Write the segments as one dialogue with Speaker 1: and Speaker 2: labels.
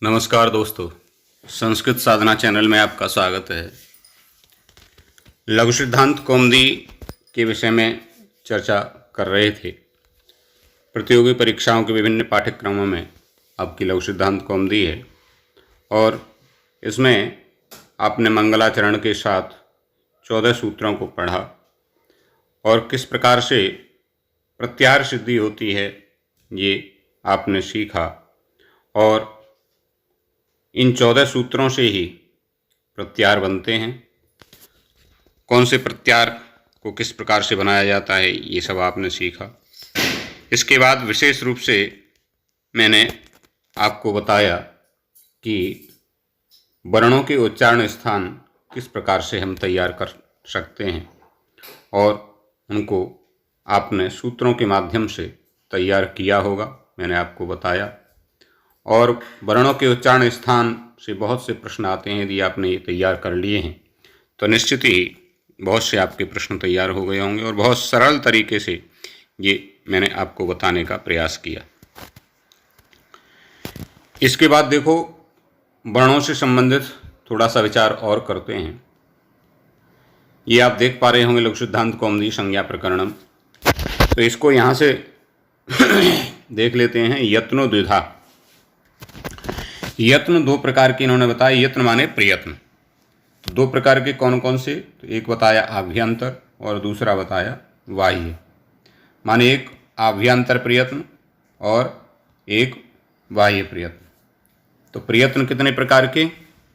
Speaker 1: नमस्कार दोस्तों, संस्कृत साधना चैनल में आपका स्वागत है। लघु सिद्धांत कौमुदी के विषय में चर्चा कर रहे थे। प्रतियोगी परीक्षाओं के विभिन्न पाठ्यक्रमों में आपकी लघु सिद्धांत कौमुदी है और इसमें आपने मंगलाचरण के साथ 14 सूत्रों को पढ़ा और किस प्रकार से प्रत्याहार सिद्धि होती है ये आपने सीखा। और इन 14 सूत्रों से ही प्रत्याहार बनते हैं। कौन से प्रत्याहार को किस प्रकार से बनाया जाता है ये सब आपने सीखा। इसके बाद विशेष रूप से मैंने आपको बताया कि वर्णों के उच्चारण स्थान किस प्रकार से हम तैयार कर सकते हैं और उनको आपने सूत्रों के माध्यम से तैयार किया होगा, मैंने आपको बताया। और वर्णों के उच्चारण स्थान से बहुत से प्रश्न आते हैं। यदि आपने ये तैयार कर लिए हैं तो निश्चित ही बहुत से आपके प्रश्न तैयार हो गए होंगे और बहुत सरल तरीके से ये मैंने आपको बताने का प्रयास किया। इसके बाद देखो, वर्णों से संबंधित थोड़ा सा विचार और करते हैं। ये आप देख पा रहे होंगे लघु सिद्धांत कौमुदी संज्ञा प्रकरणम। तो इसको यहाँ से देख लेते हैं। यत्नो द्विधा। यत्न दो प्रकार के इन्होंने बताया। यत्न माने प्रयत्न। तो दो प्रकार के कौन कौन से? तो एक बताया आभ्यंतर और दूसरा बताया बाह्य। माने एक आभ्यंतर प्रयत्न और एक बाह्य प्रयत्न। तो प्रयत्न कितने प्रकार के?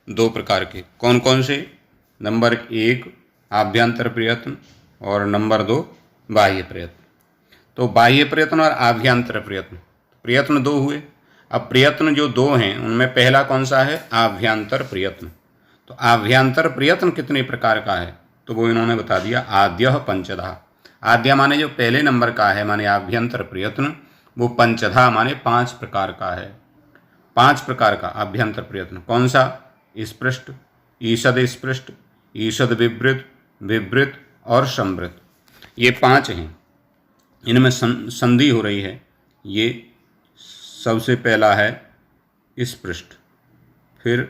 Speaker 1: दो प्रकार के। कौन कौन से? नंबर 1 आभ्यंतर प्रयत्न और नंबर 2 बाह्य प्रयत्न। तो बाह्य प्रयत्न और आभ्यंतर प्रयत्न, प्रयत्न दो हुए। अब प्रयत्न जो दो हैं उनमें पहला कौन सा है? आभ्यंतर प्रयत्न। तो आभ्यंतर प्रयत्न कितने प्रकार का है? तो वो इन्होंने बता दिया। आद्यः पंचधा। आद्य माने जो पहले नंबर का है, माने आभ्यंतर प्रयत्न, वो पंचधा माने 5 प्रकार का है। 5 प्रकार का आभ्यंतर प्रयत्न। कौन सा? स्पृष्ट, ईषद स्पृष्ट, ईषद विवृत, विवृत और संवृत। ये 5 हैं। इनमें संधि हो रही है। ये सबसे पहला है स्पृष्ट, फिर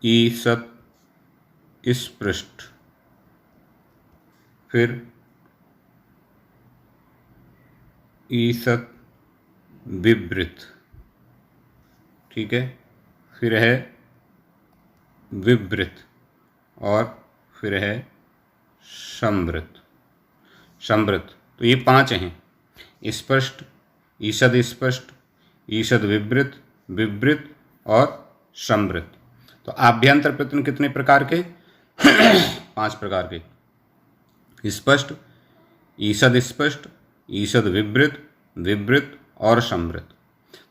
Speaker 1: ईषद स्पृष्ट, फिर ईषद विवृत, ठीक है, फिर है विवृत और फिर है संवृत। संवृत। तो ये 5 हैं। स्पष्ट, ईषद स्पष्ट, ईषद विवृत, विवृत और संवृत। तो आभ्यंतर प्रयत्न कितने प्रकार के? 5 प्रकार के। स्पष्ट, ईषद स्पष्ट, ईषद विवृत, विवृत और संवृत।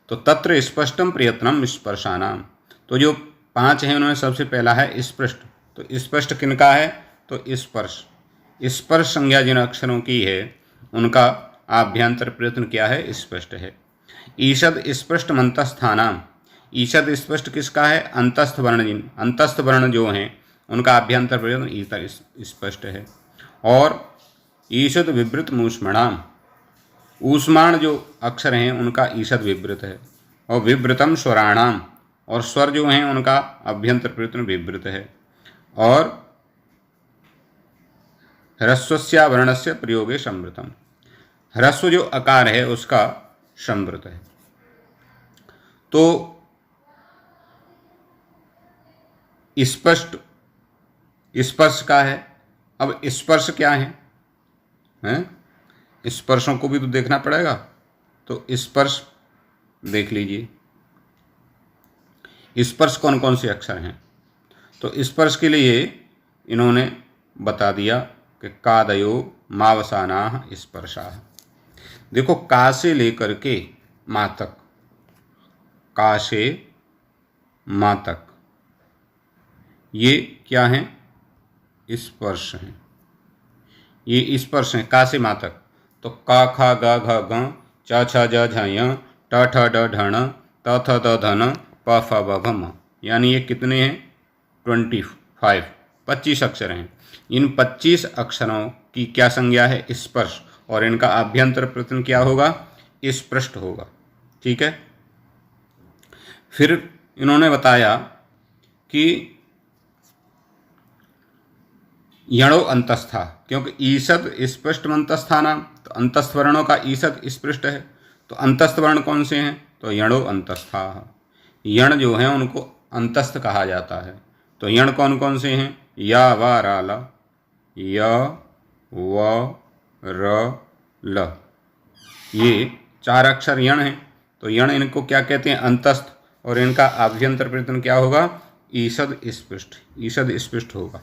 Speaker 1: तो तत्र स्पष्टम प्रयत्नम स्पर्शानाम। तो जो 5 हैं उनमें सबसे पहला है स्पष्ट। तो स्पष्ट किनका है? तो स्पर्श। स्पर्श संज्ञा जिन अक्षरों की है उनका आभ्यंतर प्रयत्न क्या है? स्पष्ट है। ईषद स्पष्ट मंतस्थानाम। ईषद स्पष्ट किसका है? अंतस्थ वर्ण। जिन अंतस्थ वर्ण जो हैं उनका आभ्यंतर प्रयत्न ईषद स्पष्ट है। और ईषद विवृत मूष्मणाम। ऊष्माण जो अक्षर हैं उनका ईषद विवृत है। और विवृतम स्वराणाम। और स्वर जो हैं उनका आभ्यंतर प्रयत्न विवृत है। और ह्रस्वस्या वर्णस्य प्रयोगे संवृतम। ह्रस्व जो आकार है उसका संवृत है। तो स्पष्ट स्पर्श का है। अब स्पर्श क्या है? स्पर्शों को भी तो देखना पड़ेगा। तो स्पर्श देख लीजिए। स्पर्श कौन कौन से अक्षर हैं? तो स्पर्श के लिए इन्होंने बता दिया कि कादयो मावसानाः स्पर्शाः। देखो, का से लेकर के मा तक, का से मा तक ये क्या हैं? स्पर्श हैं। ये स्पर्श हैं का से मा तक। तो का खा गा घ ग च छ ज झ य ट ठ ड ढ ण त थ द ध न प फ ब भ म। यानी ये कितने हैं? 25 अक्षर हैं। इन 25 अक्षरों की क्या संज्ञा है? स्पर्श। और इनका आभ्यंतर प्रयत्न क्या होगा? स्पृष्ट होगा। ठीक है। फिर इन्होंने बताया कि यणो अंतस्था, क्योंकि ईषद स्पृष्ट अंतस्थाना, तो अंतस्थ वर्णों का ईषद स्पृष्ट है, तो अंतस्थ वर्ण कौन से हैं, तो यणो अंतस्था। यण जो हैं उनको अंतस्थ कहा जाता है। तो यण कौन कौन से हैं, या व रा ल, य व र ल, ये 4 अक्षर यण हैं। तो यण इनको क्या कहते हैं, अंतस्थ, और इनका आभ्यंतर प्रयत्न क्या होगा, ईषद स्पृष्ट, ईषद स्पृष्ट होगा।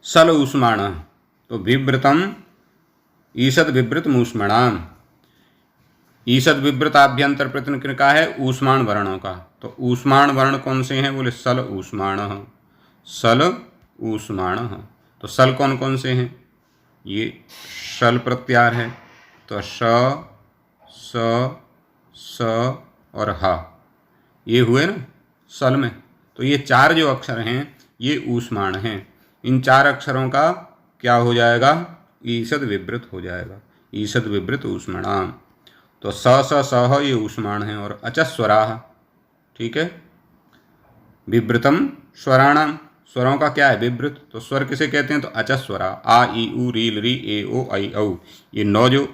Speaker 1: सल ऊष्माण, तो विवृतम ईषद विवृत मूष्मणाम, ईषद विवृत आभ्यंतर प्रयत्न किनका है, ऊष्माण वर्णों का। तो ऊष्माण वर्ण कौन से हैं, बोले सल ऊष्माण, सल ऊष्माण। तो सल कौन कौन से हैं, ये सल प्रत्यार है, तो श स और ह, ये हुए ना सल में। तो ये 4 जो अक्षर हैं ये ऊष्माण हैं। इन 4 अक्षरों का क्या हो जाएगा, ईषद विवृत हो जाएगा, ईषद विवृत ऊष्मणाम। तो स ये ऊष्माण है, और अचस्वराः, ठीक है। विवृतम स्वराणाम, स्वरों का क्या है, विवृत। तो स्वर किसे कहते हैं, तो अचस्वरा, आ ई उ री ल री ए ओ ऐ औ, ये 9 जो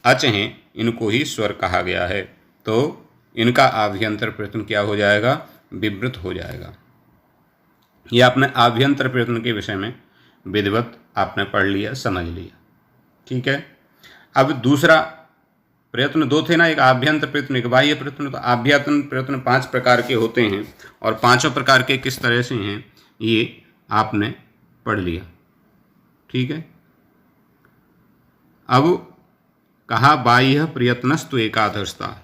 Speaker 1: अच हैं इनको ही स्वर कहा गया है। तो इनका आभ्यंतर प्रयत्न क्या हो जाएगा, विवृत हो जाएगा। ये आपने आभ्यंतर प्रयत्न के विषय में विधिवत आपने पढ़ लिया, समझ लिया, ठीक है। अब दूसरा प्रयत्न 2 थे ना, एक आभ्यंतर प्रयत्न, एक बाह्य प्रयत्न। तो आभ्यंतर प्रयत्न 5 प्रकार के होते हैं, और 5 प्रकार के किस तरह से हैं ये आपने पढ़ लिया, ठीक है। अब कहा बाह्य प्रयत्नस्तु एकादशता,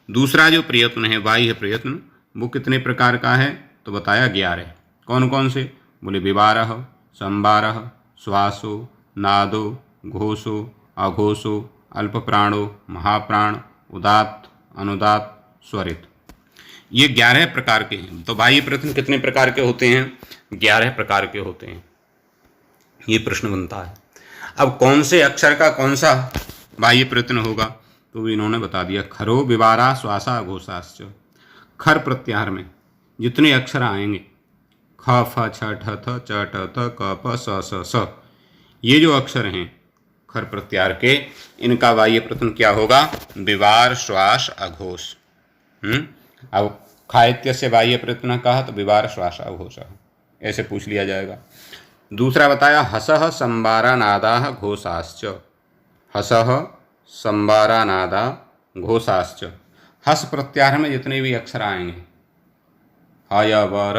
Speaker 1: दूसरा जो प्रयत्न है बाह्य प्रयत्न वो कितने प्रकार का है, तो बताया 11। कौन कौन से, बोले विवारः, संवारः, श्वासो, नादो, घोषो, अघोषो, अल्पप्राणो, महाप्राण, उदात्त, अनुदात्त, स्वरित, ये 11 प्रकार के हैं। तो बाह्य प्रयत्न कितने प्रकार के होते हैं, 11 प्रकार के होते हैं, ये प्रश्न बनता है। अब कौन से अक्षर का कौन सा बाह्य प्रयत्न होगा, तो इन्होंने बता दिया, खरो, विवारा, श्वासा, घोषाश्च। खर प्रत्याहार में जितने अक्षर आएंगे, ख फ छ ठ थ च ट थ क प स स, ये जो अक्षर हैं खर प्रत्याहार के, इनका बाह्य प्रयत्न क्या होगा, विवार, श्वास, अघोष। अब खायत्य से बाह्य प्रयत्न कहा तो विवार, श्वास, अघोष, ऐसे पूछ लिया जाएगा। दूसरा बताया हसः, संवारा, नादा, घोषाश्च। हसः, संवारा, नादा, घोषाश्च। हस प्रत्याहार में जितने भी अक्षर आएंगे, हय वर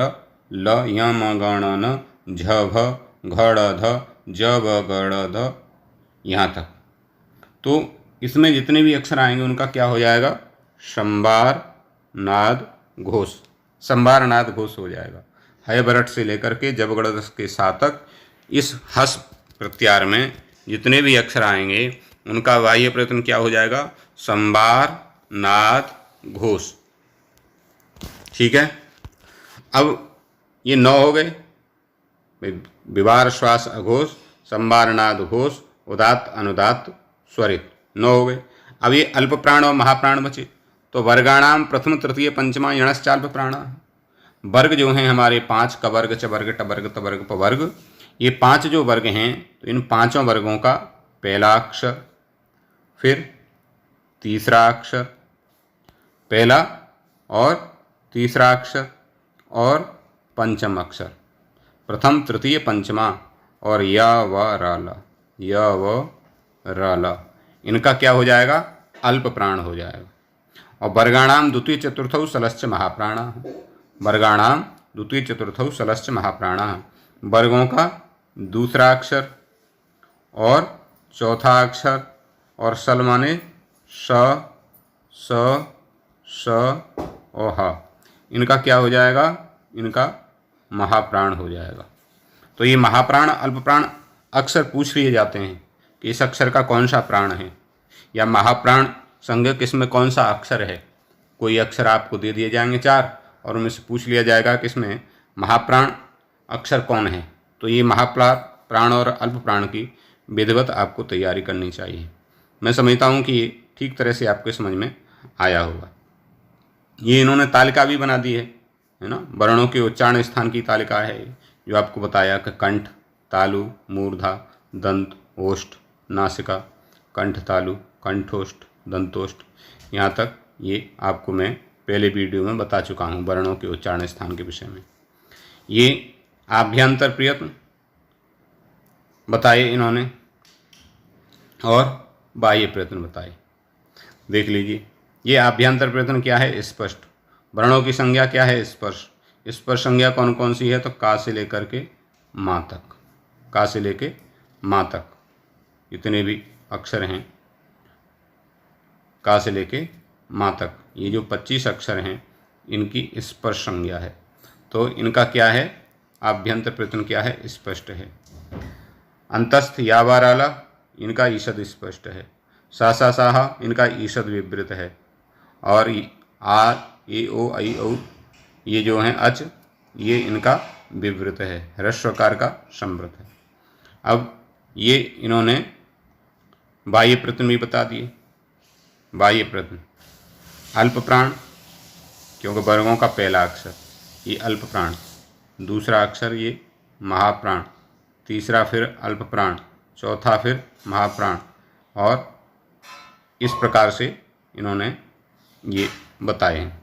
Speaker 1: ल यम गण न झ भ घड़ ध ज ब गड़ ध, यहाँ तक। तो इसमें जितने भी अक्षर आएंगे उनका क्या हो जाएगा, संवार, नाद, घोष, संवार, नाद, घोष हो जाएगा। हय बरट से लेकर के जब गड़ के साथ तक इस हस प्रत्याहार में जितने भी अक्षर आएंगे उनका बाह्य प्रयत्न क्या हो जाएगा, संवार, नाद, घोष, ठीक है। अब ये 9 हो गए, विवार, श्वास, अघोष, संवार, नाद, घोष, उदात्त, अनुदात्त, स्वरित, 9 हो गए। अब ये अल्प प्राण और महाप्राण बचे। तो वर्गाणाम प्रथम तृतीय पंचमा यणश्चाल्प प्राण, वर्ग जो हैं हमारे 5, कवर्ग, चवर्ग, टवर्ग, तवर्ग, पवर्ग, ये 5 जो वर्ग हैं, तो इन 5 वर्गों का पहला अक्षर, फिर तीसरा अक्षर, पहला और तीसरा अक्षर और पंचम अक्षर, प्रथम तृतीय पंचमा, और य व र ल, य व र ल, इनका क्या हो जाएगा, अल्प प्राण हो जाएगा। और वर्गाणाम द्वितीय चतुर्थौ सलश्च महाप्राण, वर्गाणाम द्वितीय चतुर्थौ सलश्च महाप्राण, वर्गों का दूसरा अक्षर और चौथा अक्षर, और सल माने स, स, स और ह, इनका क्या हो जाएगा, इनका महाप्राण हो जाएगा। तो ये महाप्राण, अल्पप्राण अक्षर पूछ लिए जाते हैं कि इस अक्षर का कौन सा प्राण है, या महाप्राण संज्ञक इसमें कौन सा अक्षर है। कोई अक्षर आपको दे दिए जाएंगे 4, और उनमें से पूछ लिया जाएगा कि इसमें महाप्राण अक्षर कौन है। तो ये महाप्राण और अल्पप्राण की विधिवत आपको तैयारी करनी चाहिए। मैं समझता हूँ कि ये ठीक तरह से आपके समझ में आया होगा। ये इन्होंने तालिका भी बना दी है ना। वर्णों के उच्चारण स्थान की तालिका है जो आपको बताया कि कंठ, तालु, मूर्धा, दंत, ओष्ठ, नासिका, कंठ तालु, कंठोष्ठ, दंतोष्ठ, यहाँ तक ये आपको मैं पहले वीडियो में बता चुका हूँ वर्णों के उच्चारण स्थान के विषय में। ये आभ्यंतर प्रयत्न बताए इन्होंने और बाह्य प्रयत्न बताए। देख लीजिए, ये आभ्यंतर प्रयत्न क्या है? स्पष्ट। वर्णों की संज्ञा क्या है? स्पर्श। स्पर्श संज्ञा कौन कौन सी है? तो का से लेकर के माँ तक, का से लेके माँ तक जितने भी अक्षर हैं, का से लेके माँ तक, ये जो 25 अक्षर हैं इनकी स्पर्श संज्ञा है। तो इनका क्या है? आभ्यंतर प्रयत्न क्या है? स्पष्ट है। अंतस्थ यावाराला इनका ईषद स्पष्ट है। सा सा साहा इनका ईषद विवृत है। और आ ए ओ ऐ औ ये जो हैं अच, ये इनका विवृत है, ह्रस्वकार का संवृत है। अब ये इन्होंने बाह्य प्रयत्न भी बता दिए। बाह्य प्रयत्न अल्प प्राण, क्योंकि वर्गों का पहला अक्षर ये अल्प प्राण, दूसरा अक्षर ये महाप्राण, तीसरा फिर अल्प प्राण, चौथा फिर महाप्राण, और इस प्रकार से इन्होंने ये बताए हैं।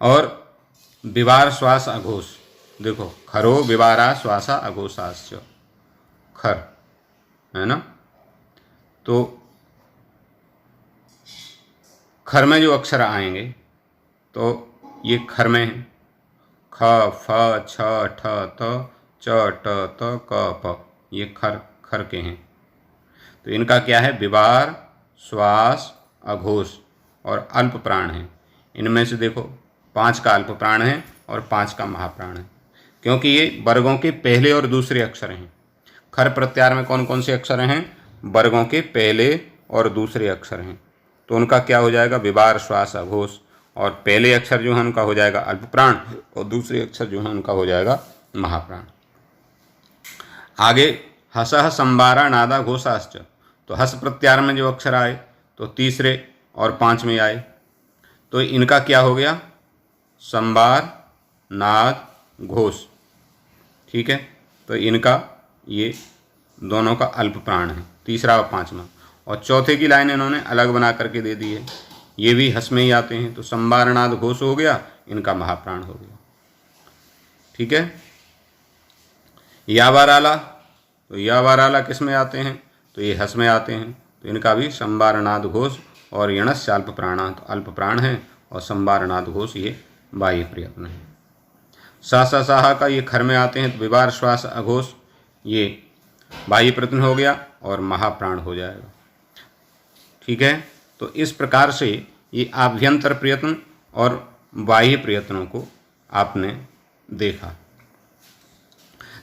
Speaker 1: और विवार श्वास अघोष, देखो खरो विवारा श्वासा अघोषाश्च, खर है ना। तो खर में जो अक्षर आएंगे तो ये खर में है, ख, फ, छ, ठ, त, च, ट, त, क, प, ये खर खर के हैं। तो इनका क्या है? विवार, श्वास, अघोष और अल्प प्राण है। इनमें से देखो 5 का अल्प प्राण है और 5 का महाप्राण है, क्योंकि ये वर्गों के पहले और दूसरे अक्षर हैं। खर प्रत्याहार में कौन कौन से अक्षर हैं? वर्गों के पहले और दूसरे अक्षर हैं। तो उनका क्या हो जाएगा? विवार, श्वास, अघोष, और पहले अक्षर जो है उनका हो जाएगा अल्प प्राण और दूसरे अक्षर जो है उनका हो जाएगा महाप्राण। आगे हसह संबारा नादा घोषाश्च, तो हस प्रत्याहार में जो अक्षर आए तो तीसरे और 5वें आए, तो इनका क्या हो गया? संबार, नाद, घोष। ठीक है, तो इनका ये दोनों का अल्प प्राण है, तीसरा और 5वां। और चौथे की लाइन इन्होंने अलग बना करके दे दी है, ये भी हस में ही आते हैं। तो संबार, नाद, घोष हो गया, इनका महाप्राण हो गया। ठीक है। यावाराला, तो यावाराला किस में आते हैं? तो ये हस में आते हैं। तो इनका भी संबार, नाद, घोष और यणस्य अल्प प्राणा, तो अल्प प्राण है, और संबार, नाद, घोष ये बाह्य प्रयत्न है। सा सा साहा का ये खर में आते हैं, तो विवार, श्वास, अघोष ये बाह्य प्रयत्न हो गया और महाप्राण हो जाएगा। ठीक है। तो इस प्रकार से ये आभ्यंतर प्रयत्न और बाह्य प्रयत्नों को आपने देखा।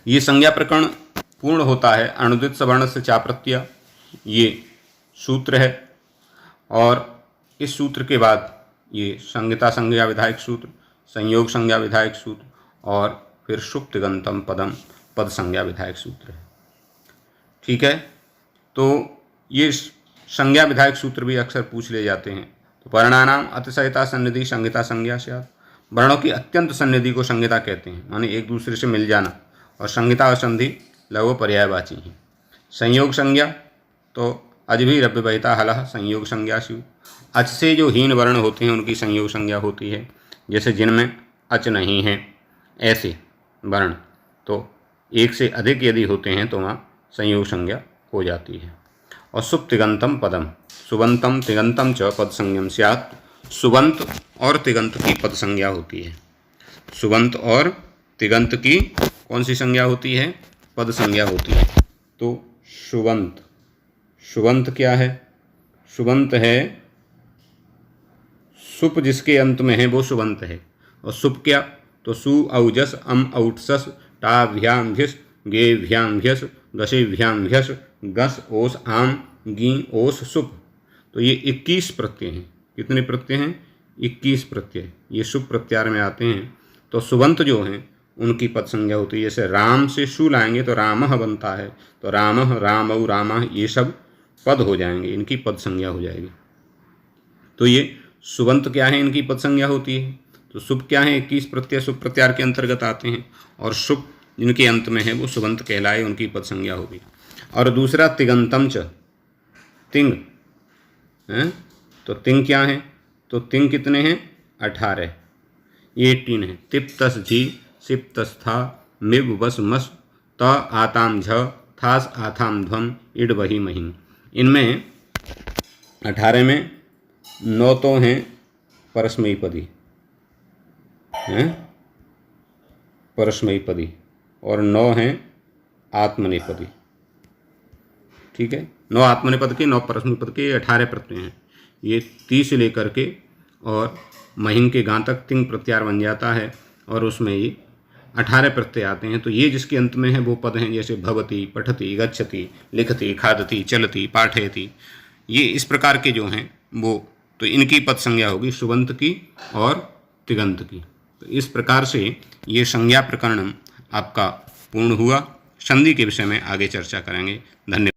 Speaker 1: ये संज्ञा प्रकरण पूर्ण होता है अणुदित सवर्ण से चा प्रत्यय, ये सूत्र है। और इस सूत्र के बाद ये संज्ञता संज्ञा विधायक सूत्र, संयोग संज्ञा विधायक सूत्र, और फिर सुप्तिगंतम पदम पद संज्ञा विधायक सूत्र है। ठीक है। तो ये संज्ञा विधायक सूत्र भी अक्सर पूछ ले जाते हैं। तो वर्णानाम अतिशयता सन्निधि संहिता संज्ञा स्यात्, वर्णों की अत्यंत सन्निधि को संहिता कहते हैं, माने एक दूसरे से मिल जाना। और संहिता और संधि लघु पर्यायवाची हैं। संयोग संज्ञा तो अज भी रव्य बहिता हलह संयोग संज्ञा स्यु, अच से जो हीन वर्ण होते हैं उनकी संयोग संज्ञा होती है, जैसे जिनमें अच नहीं है ऐसे वर्ण, तो एक से अधिक यदि होते हैं तो वहाँ संयोग संज्ञा हो जाती है। और सुप्तिगंतम पदम, सुबंतम तिगंतम च पद संज्ञम स्यात्, सुबंत और तिगंत की पद संज्ञा होती है। सुबंत और तिगंत की कौन सी संज्ञा होती है? पद संज्ञा होती है। तो सुबंत, सुबंत क्या है? सुबंत है सुप जिसके अंत में है वो सुबंत है। और सुप क्या? तो सु औजस अम औटसस टाभ्याम घिस गेभ्याम घिस गसेभ्याम घिस गस ओस आम गी ओस सुप। तो ये 21 प्रत्यय हैं। कितने प्रत्यय हैं? 21 प्रत्यय ये सुप प्रत्याहार में आते हैं। तो सुबंत जो हैं उनकी पद संज्ञा होती है। जैसे राम से शु लाएंगे तो रामह बनता है, तो रामह, रामौ, रामः ये सब पद हो जाएंगे, इनकी पद संज्ञा हो जाएगी। तो ये सुबंत क्या है, इनकी पद संज्ञा होती है। तो शुभ क्या है, 21 प्रत्यय शुभ प्रत्यार के अंतर्गत आते हैं, और शुभ जिनके अंत में है वो सुबंत कहलाए, उनकी पद संज्ञा होगी। और दूसरा तिगंतम च, तिंग है, तो तिंग क्या है, तो तिंग कितने हैं, 18, ये 18 है। तिप तस झी सिप तस था मिब बस मस त आताम झ थास आथाम ध्वम इड वही महिम। इनमें 18 में 9 तो हैं परस्मयी पदी हैं, परस्मयी पदी, और 9 हैं आत्मनेपदी। ठीक है, 9 आत्मनेपद के, 9 परस्मयी पद के, 18 प्रत्यय हैं। ये 30 लेकर के और महिम के गां तक तिंग प्रत्यार बन जाता है, और उसमें ये 18 प्रत्यय आते हैं। तो ये जिसके अंत में है वो पद हैं, जैसे भवति, पठति, गच्छति, लिखति, खादति, चलति, पाठयति, ये इस प्रकार के जो हैं वो, तो इनकी पद संज्ञा होगी सुबंत की और तिगंत की। तो इस प्रकार से ये संज्ञा प्रकरण आपका पूर्ण हुआ। संधि के विषय में आगे चर्चा करेंगे। धन्यवाद।